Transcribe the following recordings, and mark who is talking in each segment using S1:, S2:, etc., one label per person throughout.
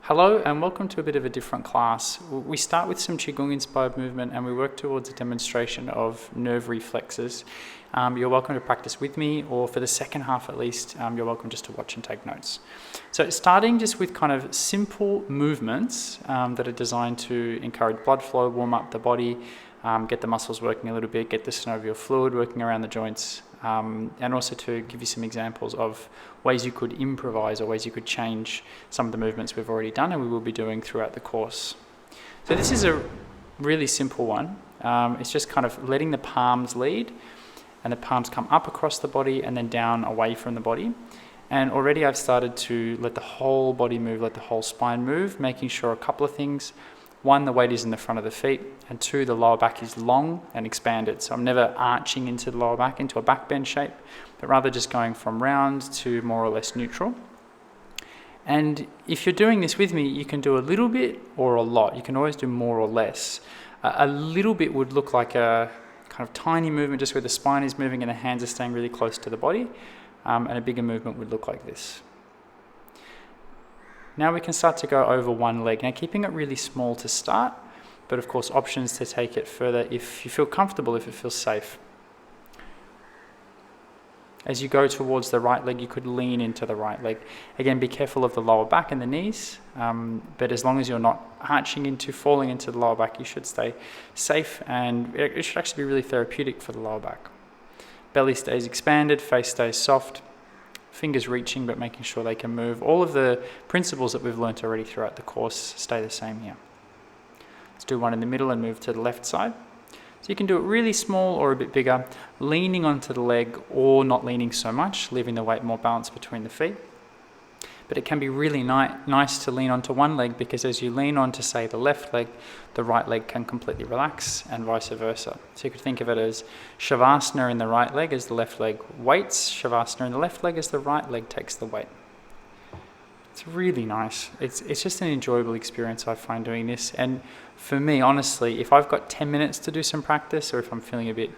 S1: Hello and welcome to a bit of a different class. We start with some Qigong inspired movement and we work towards a demonstration of nerve reflexes. You're welcome to practice with me, or for the second half at least, you're welcome just to watch and take notes. So starting just with kind of simple movements that are designed to encourage blood flow, warm up the body, get the muscles working a little bit, get the synovial fluid working around the joints, and also to give you some examples of ways you could improvise or ways you could change some of the movements we've already done and we will be doing throughout the course. So this is a really simple one. It's just kind of letting the palms lead, and the palms come up across the body and then down away from the body. And already I've started to let the whole body move, let the whole spine move, making sure a couple of things. One, the weight is in the front of the feet, and two, the lower back is long and expanded. So I'm never arching into the lower back, into a back bend shape, but rather just going from round to more or less neutral. And if you're doing this with me, you can do a little bit or a lot. You can always do more or less. A little bit would look like a kind of tiny movement just where the spine is moving and the hands are staying really close to the body. And a bigger movement would look like this. Now we can start to go over one leg. Now keeping it really small to start, but of course options to take it further if you feel comfortable, if it feels safe. As you go towards the right leg, you could lean into the right leg. Again, be careful of the lower back and the knees, but as long as you're not arching into, falling into the lower back, you should stay safe, and it should actually be really therapeutic for the lower back. Belly stays expanded, face stays soft. Fingers reaching but making sure they can move. All of the principles that we've learnt already throughout the course stay the same here. Let's do one in the middle and move to the left side. So you can do it really small or a bit bigger, leaning onto the leg or not leaning so much, leaving the weight more balanced between the feet. But it can be really nice to lean onto one leg, because as you lean onto, say, the left leg, the right leg can completely relax, and vice versa. So you could think of it as Shavasana in the right leg as the left leg weights, Shavasana in the left leg as the right leg takes the weight. It's really nice. It's just an enjoyable experience, I find, doing this. And for me, honestly, if I've got 10 minutes to do some practice, or if I'm feeling a bit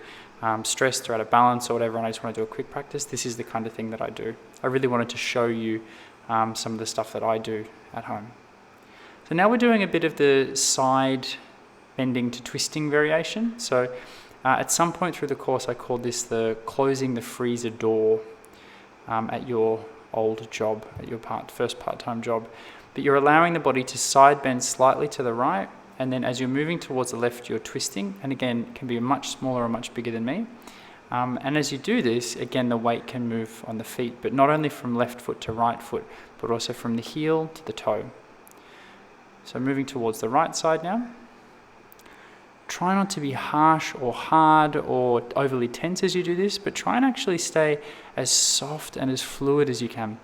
S1: stressed or out of balance or whatever, and I just want to do a quick practice, this is the kind of thing that I do. I really wanted to show you some of the stuff that I do at home. So now we're doing a bit of the side bending to twisting variation. So at some point through the course, I called this the closing the freezer door at your old job, at your first part-time job. But you're allowing the body to side bend slightly to the right, and then as you're moving towards the left, you're twisting, and again, it can be much smaller or much bigger than me. And as you do this, again, the weight can move on the feet, but not only from left foot to right foot, but also from the heel to the toe. So moving towards the right side now. Try not to be harsh or hard or overly tense as you do this, but try and actually stay as soft and as fluid as you can.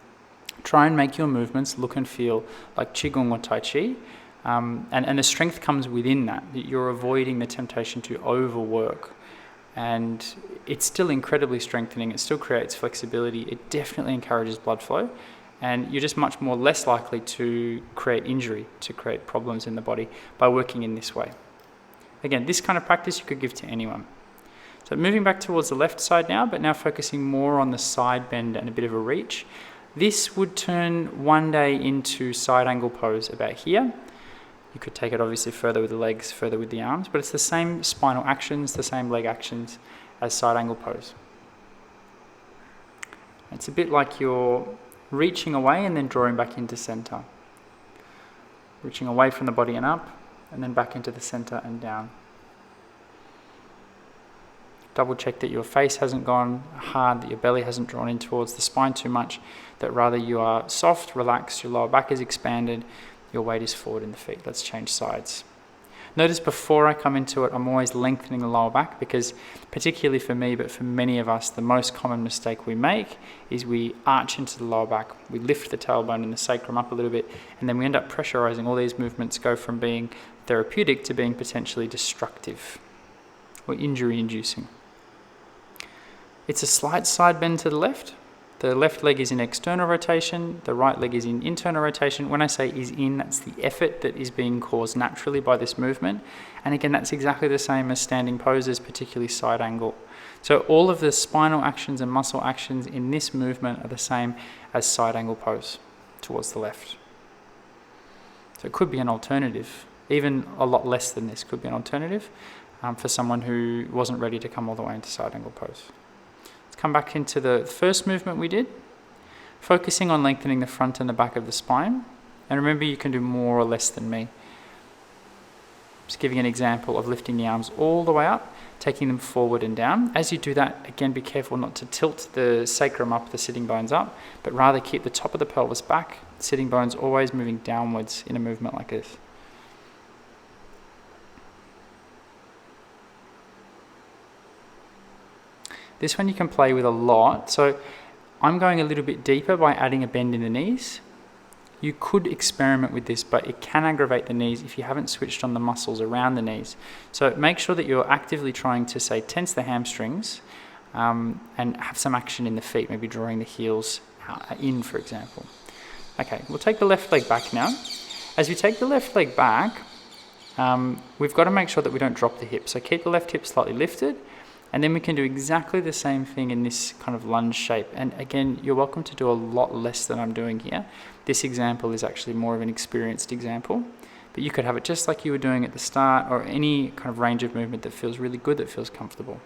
S1: Try and make your movements look and feel like Qigong or Tai Chi, and the strength comes within that you're avoiding the temptation to overwork. And it's still incredibly strengthening. It still creates flexibility. It definitely encourages blood flow, and you're just much more less likely to create injury, to create problems in the body by working in this way. Again, this kind of practice you could give to anyone. So moving back towards the left side now, but now focusing more on the side bend and a bit of a reach. This would turn one day into side angle pose about here. You could take it obviously further with the legs, further with the arms, but it's the same spinal actions, the same leg actions as side angle pose. It's a bit like you're reaching away and then drawing back into center. Reaching away from the body and up, and then back into the center and down. Double check that your face hasn't gone hard, that your belly hasn't drawn in towards the spine too much, that rather you are soft, relaxed, your lower back is expanded, your weight is forward in the feet. Let's change sides. Notice before I come into it, I'm always lengthening the lower back, because particularly for me, but for many of us, the most common mistake we make is we arch into the lower back. We lift the tailbone and the sacrum up a little bit, and then we end up pressurizing. All these movements go from being therapeutic to being potentially destructive or injury-inducing. It's a slight side bend to the left. The left leg is in external rotation, the right leg is in internal rotation. When I say is in, that's the effort that is being caused naturally by this movement. And again, that's exactly the same as standing poses, particularly side angle. So all of the spinal actions and muscle actions in this movement are the same as side angle pose towards the left. So it could be an alternative. Even a lot less than this could be an alternative for someone who wasn't ready to come all the way into side angle pose. Let's come back into the first movement we did, focusing on lengthening the front and the back of the spine. And remember, you can do more or less than me. Just giving an example of lifting the arms all the way up, taking them forward and down. As you do that, again, be careful not to tilt the sacrum up, the sitting bones up, but rather keep the top of the pelvis back, sitting bones always moving downwards in a movement like this. This one you can play with a lot. So I'm going a little bit deeper by adding a bend in the knees. You could experiment with this, but it can aggravate the knees if you haven't switched on the muscles around the knees. So make sure that you're actively trying to, say, tense the hamstrings and have some action in the feet, maybe drawing the heels in, for example. Okay, we'll take the left leg back now. As we take the left leg back, we've got to make sure that we don't drop the hip. So keep the left hip slightly lifted, and then we can do exactly the same thing in this kind of lunge shape. And again, you're welcome to do a lot less than I'm doing here. This example is actually more of an experienced example, but you could have it just like you were doing at the start, or any kind of range of movement that feels really good, that feels comfortable.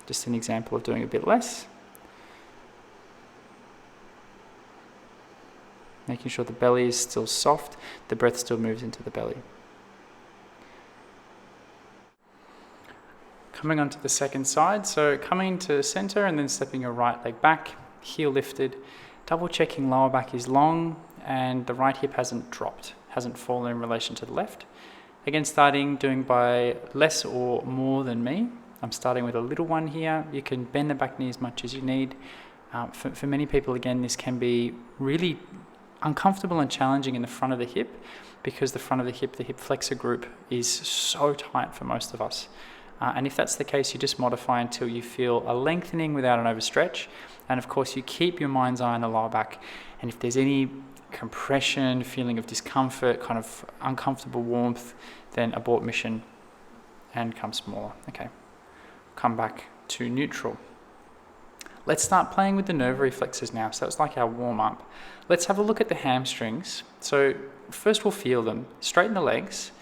S1: Just an example of doing a bit less. Making sure the belly is still soft, the breath still moves into the belly. Coming onto the second side, so coming to center and then stepping your right leg back, heel lifted, double checking lower back is long and the right hip hasn't dropped, hasn't fallen in relation to the left. Again, doing by less or more than me. I'm starting with a little one here. You can bend the back knee as much as you need. For many people, again, this can be really uncomfortable and challenging in the front of the hip, because the front of the hip flexor group is so tight for most of us. And if that's the case, you just modify until you feel a lengthening without an overstretch. And of course, you keep your mind's eye on the lower back. And if there's any compression, feeling of discomfort, kind of uncomfortable warmth, then abort mission and come smaller. Okay, come back to neutral. Let's start playing with the nerve reflexes now. So it's like our warm up. Let's have a look at the hamstrings. So first we'll feel them. Straighten the legs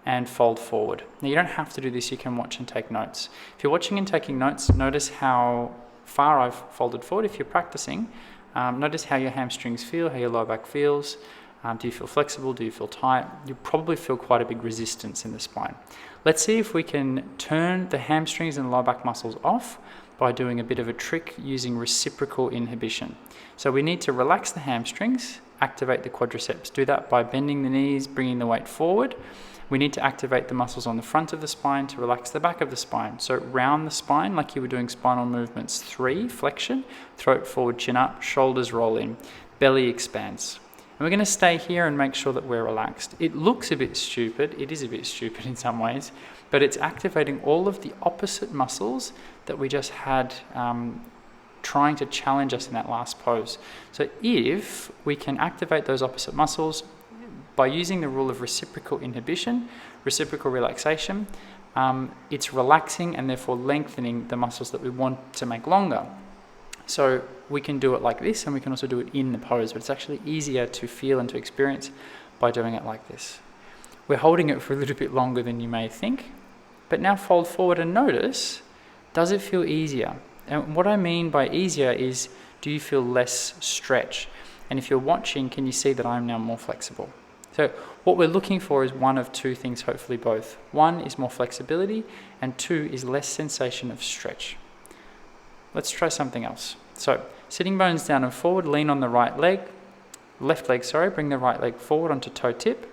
S1: and fold forward. Now you don't have to do this, you can watch and take notes. If you're watching and taking notes, notice how far I've folded forward. If you're practicing, notice how your hamstrings feel, how your lower back feels. Do you feel flexible? Do you feel tight? You probably feel quite a big resistance in the spine. Let's see if we can turn the hamstrings and lower back muscles off by doing a bit of a trick using reciprocal inhibition. So we need to relax the hamstrings, activate the quadriceps. Do that by bending the knees, bringing the weight forward. We need to activate the muscles on the front of the spine to relax the back of the spine. So round the spine like you were doing spinal movements 3, flexion, throat forward, chin up, shoulders roll in, belly expands. And we're going to stay here and make sure that we're relaxed. It looks a bit stupid, it is a bit stupid in some ways, but it's activating all of the opposite muscles that we just had trying to challenge us in that last pose. So if we can activate those opposite muscles by using the rule of reciprocal inhibition, reciprocal relaxation, it's relaxing and therefore lengthening the muscles that we want to make longer. So we can do it like this, and we can also do it in the pose, but it's actually easier to feel and to experience by doing it like this. We're holding it for a little bit longer than you may think, but now fold forward and notice, does it feel easier? And what I mean by easier is, do you feel less stretch? And if you're watching, can you see that I'm now more flexible? So what we're looking for is one of two things, hopefully both. One is more flexibility, and 2 is less sensation of stretch. Let's try something else. So sitting bones down and forward, lean on the left leg, bring the right leg forward onto toe tip,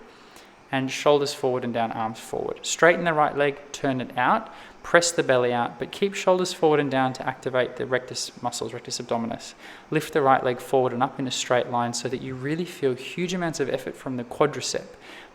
S1: and shoulders forward and down, arms forward. Straighten the right leg, turn it out, press the belly out, but keep shoulders forward and down to activate the rectus muscles, rectus abdominis. Lift the right leg forward and up in a straight line so that you really feel huge amounts of effort from the quadricep,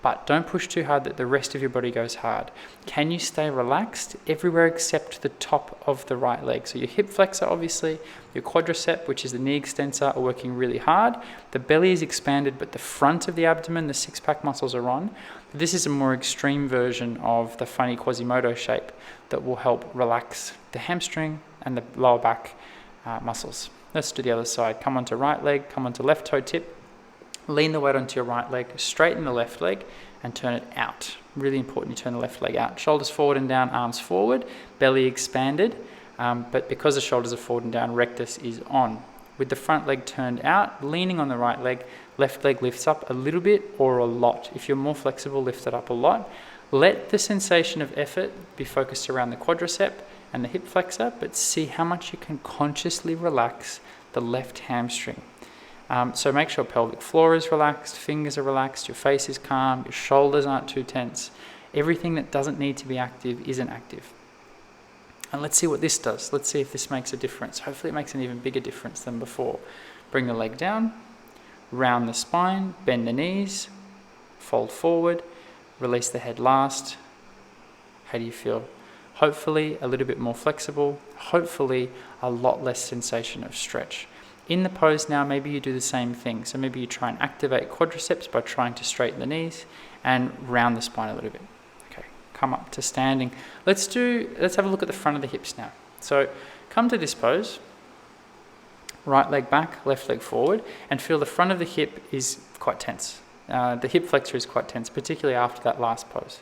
S1: but don't push too hard that the rest of your body goes hard. Can you stay relaxed everywhere except the top of the right leg? So your hip flexor, obviously, your quadricep, which is the knee extensor, are working really hard. The belly is expanded, but the front of the abdomen, the six-pack muscles are on. This is a more extreme version of the funny Quasimodo shape that will help relax the hamstring and the lower back muscles. Let's do the other side. Come onto right leg, come onto left toe tip, Lean the weight onto your right leg, straighten the left leg, and turn it out. Really important you turn the left leg out. Shoulders forward and down, arms forward, belly expanded, but because the shoulders are forward and down, rectus is on. With the front leg turned out, leaning on the right leg, left leg lifts up a little bit or a lot. If you're more flexible, lift it up a lot. Let the sensation of effort be focused around the quadricep and the hip flexor, but see how much you can consciously relax the left hamstring. So make sure pelvic floor is relaxed, fingers are relaxed, your face is calm, your shoulders aren't too tense. Everything that doesn't need to be active isn't active. And let's see what this does. Let's see if this makes a difference. Hopefully it makes an even bigger difference than before. Bring the leg down, round the spine, bend the knees, fold forward, release the head last. How do you feel? Hopefully a little bit more flexible, hopefully a lot less sensation of stretch. In the pose now, maybe you do the same thing. So maybe you try and activate quadriceps by trying to straighten the knees and round the spine a little bit. Okay, come up to standing. Let's have a look at the front of the hips now. So come to this pose, right leg back, left leg forward, and feel the front of the hip is quite tense. The hip flexor is quite tense, particularly after that last pose.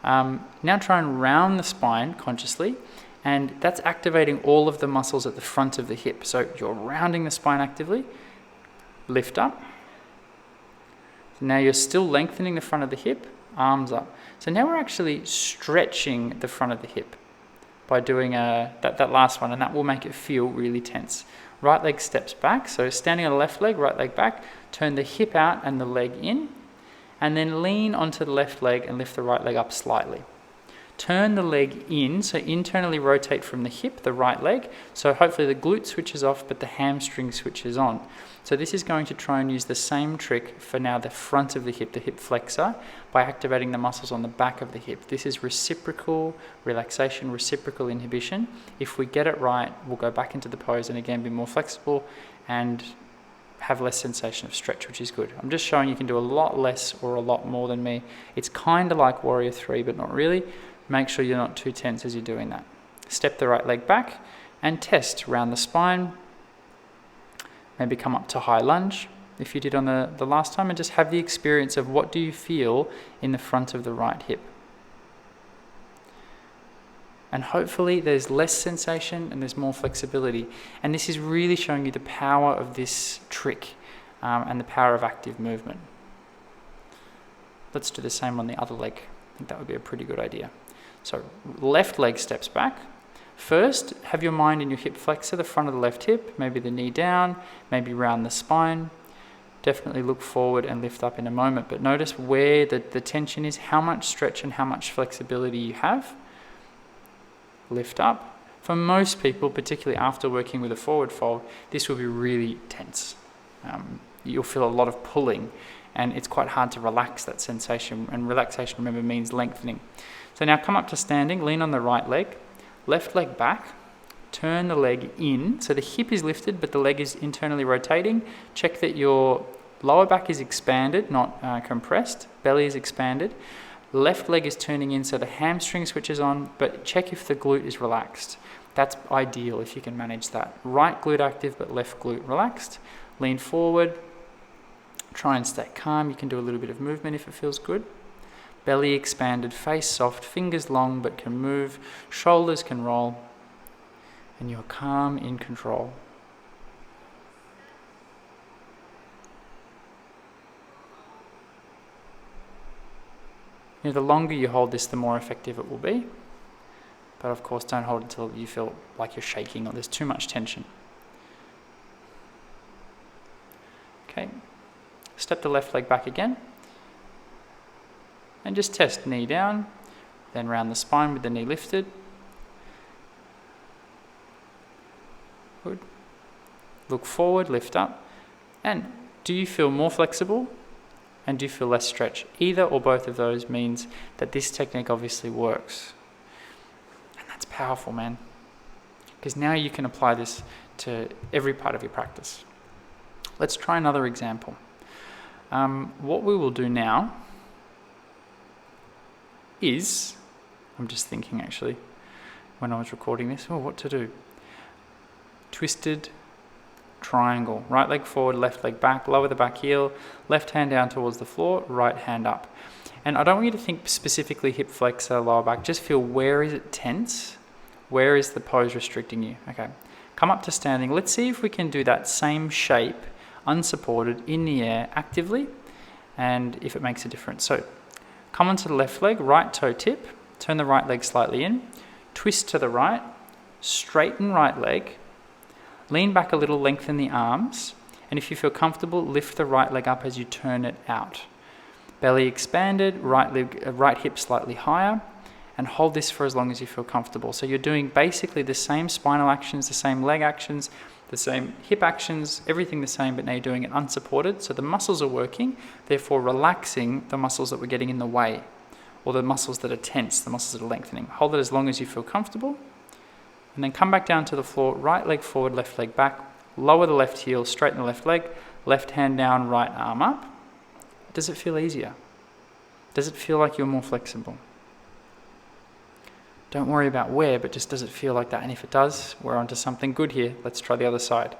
S1: Now try and round the spine consciously, and that's activating all of the muscles at the front of the hip. So you're rounding the spine actively, lift up. Now you're still lengthening the front of the hip, arms up. So now we're actually stretching the front of the hip by doing that last one, and that will make it feel really tense. Right leg steps back, so standing on the left leg, right leg back, turn the hip out and the leg in, and then lean onto the left leg and lift the right leg up slightly. Turn the leg in, so internally rotate from the hip, the right leg, so hopefully the glute switches off but the hamstring switches on. So this is going to try and use the same trick for now the front of the hip flexor, by activating the muscles on the back of the hip. This is reciprocal relaxation, reciprocal inhibition. If we get it right, we'll go back into the pose and again be more flexible and have less sensation of stretch, which is good. I'm just showing you can do a lot less or a lot more than me. It's kind of like Warrior 3, but not really. Make sure you're not too tense as you're doing that. Step the right leg back and test round the spine. Maybe come up to high lunge if you did on the last time, and just have the experience of what do you feel in the front of the right hip. And hopefully there's less sensation and there's more flexibility. And this is really showing you the power of this trick and the power of active movement. Let's do the same on the other leg. I think that would be a pretty good idea. So left leg steps back. First, have your mind in your hip flexor, the front of the left hip, maybe the knee down, maybe round the spine. Definitely look forward and lift up in a moment, but notice where the tension is, how much stretch and how much flexibility you have. Lift up. For most people, particularly after working with a forward fold, this will be really tense. You'll feel a lot of pulling, and it's quite hard to relax that sensation, and relaxation, remember, means lengthening. So now come up to standing, lean on the right leg, left leg back, turn the leg in, so the hip is lifted but the leg is internally rotating. Check that your lower back is expanded, not compressed, belly is expanded. Left leg is turning in so the hamstring switches on, but check if the glute is relaxed. That's ideal if you can manage that. Right glute active but left glute relaxed. Lean forward, try and stay calm. You can do a little bit of movement if it feels good. Belly expanded, face soft, fingers long but can move, shoulders can roll, and you're calm, in control. You know, the longer you hold this, the more effective it will be. But of course, don't hold until you feel like you're shaking or there's too much tension. Okay, step the left leg back again. And just test knee down, then round the spine with the knee lifted. Good. Look forward, lift up. And do you feel more flexible? And do you feel less stretch? Either or both of those means that this technique obviously works. And that's powerful, man. Because now you can apply this to every part of your practice. Let's try another example. What we will do now is, I'm just thinking actually, when I was recording this, what to do. Twisted triangle. Right leg forward, left leg back, lower the back heel, left hand down towards the floor, right hand up. And I don't want you to think specifically hip flexor, lower back. Just feel, where is it tense? Where is the pose restricting you? Okay, come up to standing. Let's see if we can do that same shape, unsupported, in the air, actively, and if it makes a difference. So come onto the left leg, right toe tip, turn the right leg slightly in, twist to the right, straighten right leg, lean back a little, lengthen the arms, and if you feel comfortable, lift the right leg up as you turn it out. Belly expanded, right hip slightly higher, and hold this for as long as you feel comfortable. So you're doing basically the same spinal actions, the same leg actions, the same hip actions, everything the same, but now you're doing it unsupported. So the muscles are working, therefore relaxing the muscles that were getting in the way, or the muscles that are tense, the muscles that are lengthening. Hold it as long as you feel comfortable, and then come back down to the floor, right leg forward, left leg back, lower the left heel, straighten the left leg, left hand down, right arm up. Does it feel easier? Does it feel like you're more flexible? Don't worry about where, but just does it feel like that? And if it does, we're onto something good here. Let's try the other side.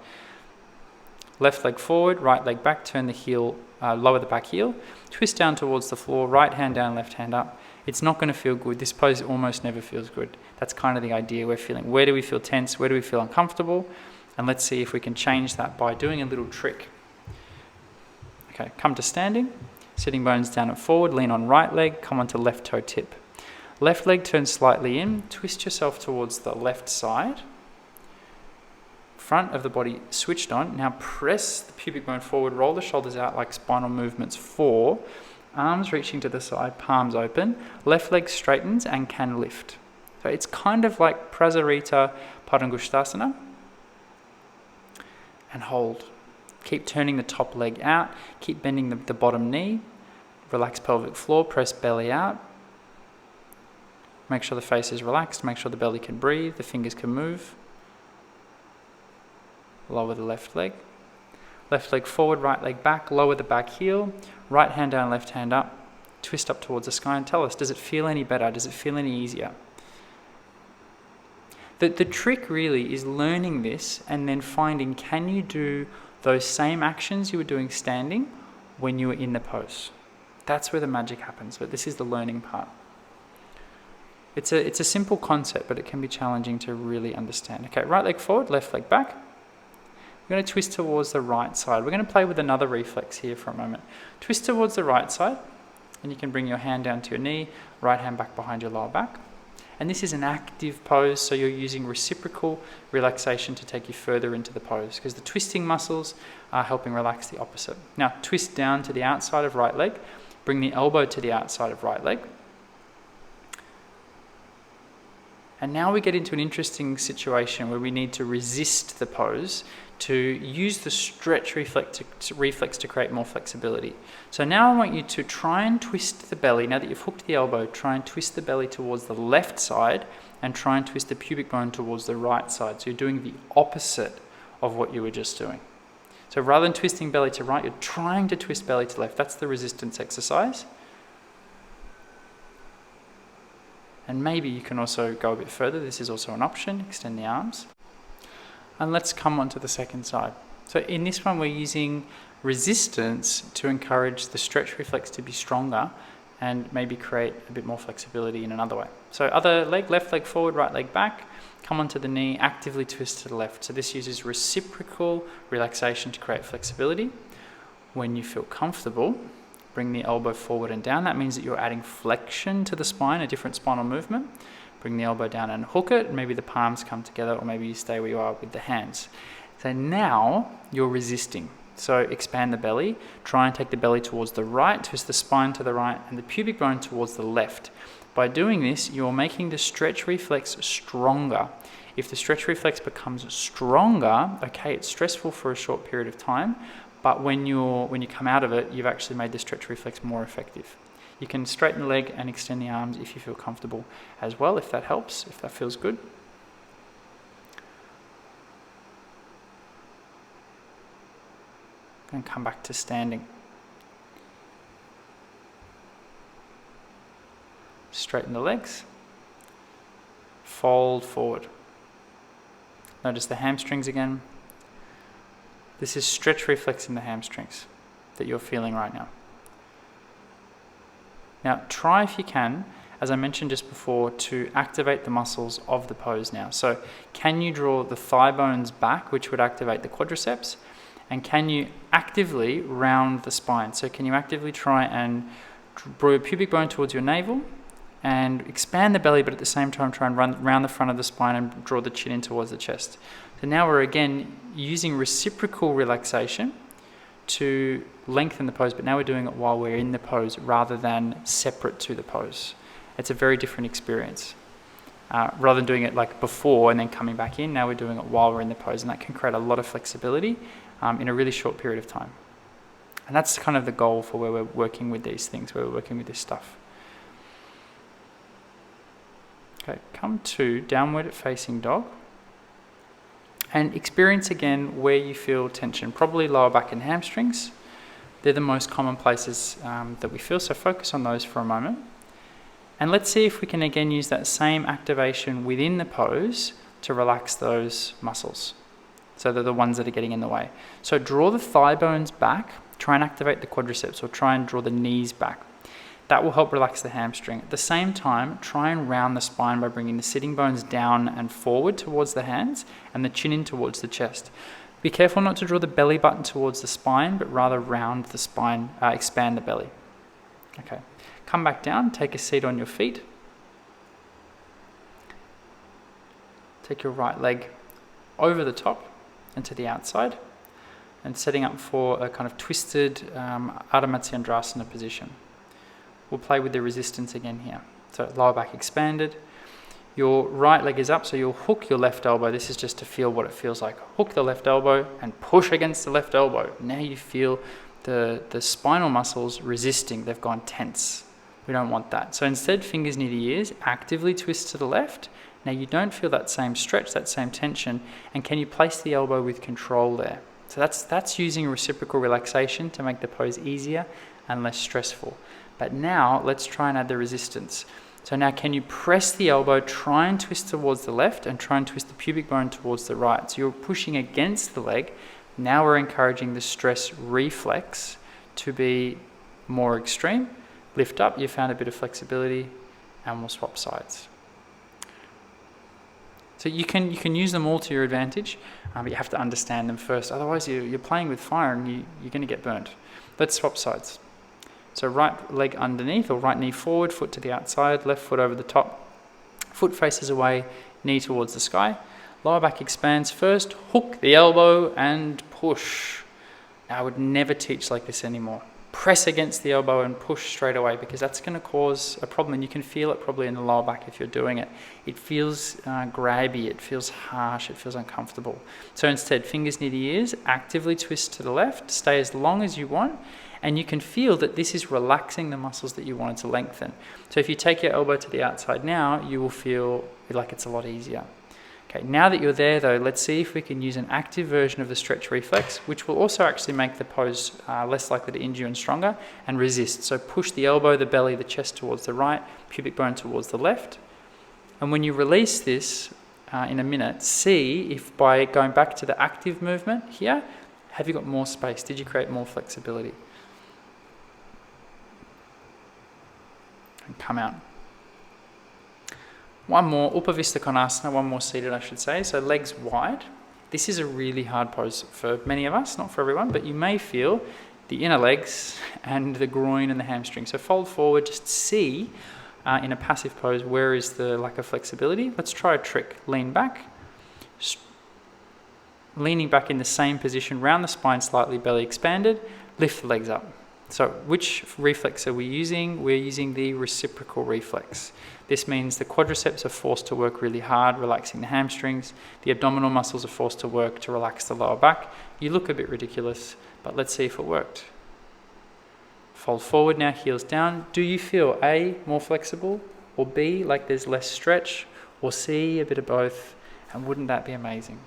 S1: Left leg forward, right leg back, turn the heel, lower the back heel, twist down towards the floor, right hand down, left hand up. It's not going to feel good. This pose almost never feels good. That's kind of the idea. We're feeling, where do we feel tense? Where do we feel uncomfortable? And let's see if we can change that by doing a little trick. Okay, come to standing, sitting bones down and forward, lean on right leg, come onto left toe tip. Left leg turns slightly in, twist yourself towards the left side. Front of the body switched on. Now press the pubic bone forward, roll the shoulders out like spinal movements 4. Arms reaching to the side, palms open. Left leg straightens and can lift. So it's kind of like Prasarita Padangusthasana. And hold. Keep turning the top leg out. Keep bending the bottom knee. Relax pelvic floor, press belly out. Make sure the face is relaxed, make sure the belly can breathe, the fingers can move. Lower the left leg. Left leg forward, right leg back, lower the back heel, right hand down, left hand up, twist up towards the sky and tell us, does it feel any better? Does it feel any easier? The trick really is learning this and then finding, can you do those same actions you were doing standing when you were in the pose? That's where the magic happens, but this is the learning part. It's a simple concept, but it can be challenging to really understand. Okay, right leg forward, left leg back. We're going to twist towards the right side. We're going to play with another reflex here for a moment. Twist towards the right side, and you can bring your hand down to your knee, right hand back behind your lower back. And this is an active pose, so you're using reciprocal relaxation to take you further into the pose, because the twisting muscles are helping relax the opposite. Now, twist down to the outside of right leg, bring the elbow to the outside of right leg. And now we get into an interesting situation where we need to resist the pose to use the stretch reflex to create more flexibility. So now I want you to try and twist the belly. Now that you've hooked the elbow, try and twist the belly towards the left side and try and twist the pubic bone towards the right side. So you're doing the opposite of what you were just doing. So rather than twisting belly to right, you're trying to twist belly to left. That's the resistance exercise. And maybe you can also go a bit further. This is also an option. Extend the arms. And let's come on to the second side. So in this one, we're using resistance to encourage the stretch reflex to be stronger and maybe create a bit more flexibility in another way. So other leg, left leg forward, right leg back. Come onto the knee, actively twist to the left. So this uses reciprocal relaxation to create flexibility. When you feel comfortable, bring the elbow forward and down. That means that you're adding flexion to the spine, a different spinal movement. Bring the elbow down and hook it. Maybe the palms come together, or maybe you stay where you are with the hands. So now you're resisting. So expand the belly. Try and take the belly towards the right, twist the spine to the right, and the pubic bone towards the left. By doing this, you're making the stretch reflex stronger. If the stretch reflex becomes stronger, okay, it's stressful for a short period of time, but when you come out of it, you've actually made the stretch reflex more effective. You can straighten the leg and extend the arms if you feel comfortable as well, if that helps, if that feels good. And come back to standing. Straighten the legs. Fold forward. Notice the hamstrings again. This is stretch reflex in the hamstrings that you're feeling right now. Now, try if you can, as I mentioned just before, to activate the muscles of the pose now. So can you draw the thigh bones back, which would activate the quadriceps? And can you actively round the spine? So can you actively try and draw your pubic bone towards your navel and expand the belly, but at the same time try and run round the front of the spine and draw the chin in towards the chest. So now we're again using reciprocal relaxation to lengthen the pose, but now we're doing it while we're in the pose rather than separate to the pose. It's a very different experience. Rather than doing it like before and then coming back in, now we're doing it while we're in the pose, and that can create a lot of flexibility in a really short period of time. And that's kind of the goal for where we're working with these things, where we're working with this stuff. Okay, come to downward facing dog. And experience again where you feel tension, probably lower back and hamstrings. They're the most common places that we feel, so focus on those for a moment. And let's see if we can again use that same activation within the pose to relax those muscles. So they're the ones that are getting in the way. So draw the thigh bones back, try and activate the quadriceps, or try and draw the knees back. That will help relax the hamstring. At the same time, try and round the spine by bringing the sitting bones down and forward towards the hands and the chin in towards the chest. Be careful not to draw the belly button towards the spine, but rather round the spine, expand the belly. Okay, come back down, take a seat on your feet. Take your right leg over the top and to the outside, and setting up for a kind of twisted Ardha Matsyendrasana position. We'll play with the resistance again here. So lower back expanded. Your right leg is up, so you'll hook your left elbow. This is just to feel what it feels like. Hook the left elbow and push against the left elbow. Now you feel the spinal muscles resisting. They've gone tense. We don't want that. So instead, fingers near the ears, actively twist to the left. Now you don't feel that same stretch, that same tension. And can you place the elbow with control there? So that's using reciprocal relaxation to make the pose easier and less stressful. But now let's try and add the resistance. So now can you press the elbow, try and twist towards the left, and try and twist the pubic bone towards the right. So you're pushing against the leg. Now we're encouraging the stress reflex to be more extreme. Lift up, you found a bit of flexibility, and we'll swap sides. So you can use them all to your advantage, but you have to understand them first. Otherwise you're playing with fire and you're going to get burnt. Let's swap sides. So right leg underneath, or right knee forward, foot to the outside, left foot over the top, foot faces away, knee towards the sky. Lower back expands first, hook the elbow and push. Now I would never teach like this anymore. Press against the elbow and push straight away, because that's going to cause a problem, and you can feel it probably in the lower back if you're doing it. It feels grabby, it feels harsh, it feels uncomfortable. So instead, fingers near the ears, actively twist to the left, stay as long as you want, and you can feel that this is relaxing the muscles that you wanted to lengthen. So if you take your elbow to the outside now, you will feel like it's a lot easier. Okay, now that you're there though, let's see if we can use an active version of the stretch reflex, which will also actually make the pose less likely to injure and stronger, and resist. So push the elbow, the belly, the chest towards the right, pubic bone towards the left. And when you release this in a minute, see if by going back to the active movement here, have you got more space? Did you create more flexibility? And come out. One more, Upavista Konasana, one more seated I should say, so legs wide. This is a really hard pose for many of us, not for everyone, but you may feel the inner legs and the groin and the hamstring. So fold forward, just see in a passive pose where is the lack of flexibility. Let's try a trick, lean back. Leaning back in the same position, round the spine slightly, belly expanded, lift the legs up. So which reflex are we using? We're using the reciprocal reflex. This means the quadriceps are forced to work really hard, relaxing the hamstrings. The abdominal muscles are forced to work to relax the lower back. You look a bit ridiculous, but let's see if it worked. Fold forward now, heels down. Do you feel A, more flexible, or B, like there's less stretch, or C, a bit of both? And wouldn't that be amazing?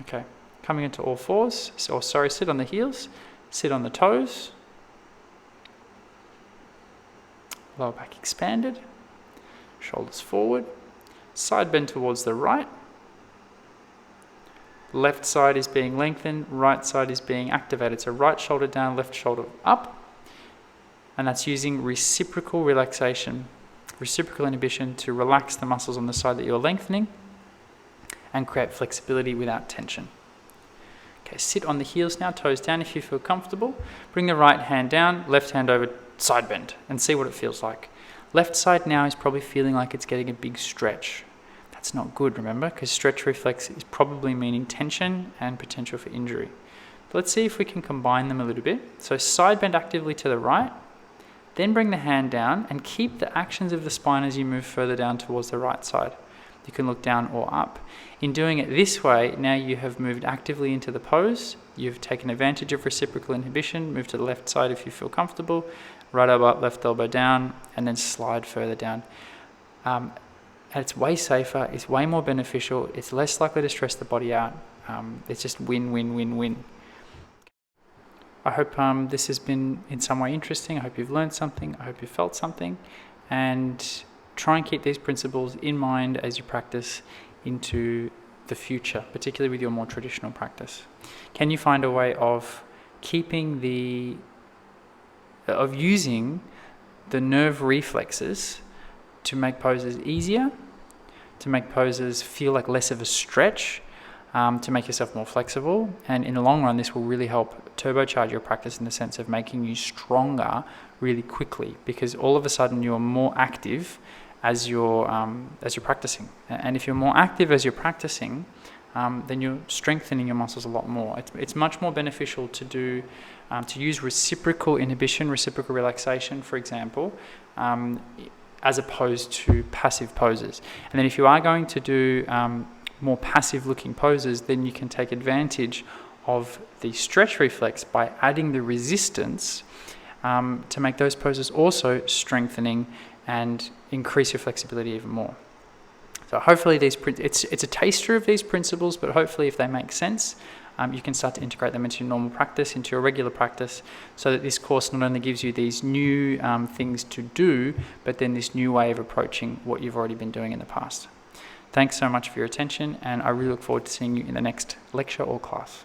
S1: Okay, coming into all fours, sit on the heels, sit on the toes, lower back expanded, shoulders forward, side bend towards the right. Left side is being lengthened, right side is being activated. So right shoulder down, left shoulder up. And that's using reciprocal relaxation, reciprocal inhibition to relax the muscles on the side that you're lengthening and create flexibility without tension. Okay, sit on the heels now, toes down if you feel comfortable. Bring the right hand down, left hand over, side bend, and see what it feels like. Left side now is probably feeling like it's getting a big stretch. That's not good, remember, because stretch reflex is probably meaning tension and potential for injury. But let's see if we can combine them a little bit. So side bend actively to the right, then bring the hand down and keep the actions of the spine as you move further down towards the right side. You can look down or up. In doing it this way, now you have moved actively into the pose. You've taken advantage of reciprocal inhibition. Move to the left side if you feel comfortable. Right elbow up, left elbow down, and then slide further down. And it's way safer, it's way more beneficial, it's less likely to stress the body out. It's just win, win, win, win. I hope this has been in some way interesting. I hope you've learned something. I hope you felt something. And try and keep these principles in mind as you practice into the future, particularly with your more traditional practice. Can you find a way of using the nerve reflexes to make poses easier, to make poses feel like less of a stretch, to make yourself more flexible, and in the long run this will really help turbocharge your practice in the sense of making you stronger really quickly, because all of a sudden you're more active as you're practicing. And if you're more active as you're practicing, then you're strengthening your muscles a lot more. It's much more beneficial to use reciprocal inhibition, reciprocal relaxation, for example, as opposed to passive poses. And then if you are going to do more passive looking poses, then you can take advantage of the stretch reflex by adding the resistance to make those poses also strengthening and increase your flexibility even more. So hopefully it's a taster of these principles, but hopefully if they make sense, you can start to integrate them into your normal practice, into your regular practice, so that this course not only gives you these new things to do, but then this new way of approaching what you've already been doing in the past. Thanks so much for your attention, and I really look forward to seeing you in the next lecture or class.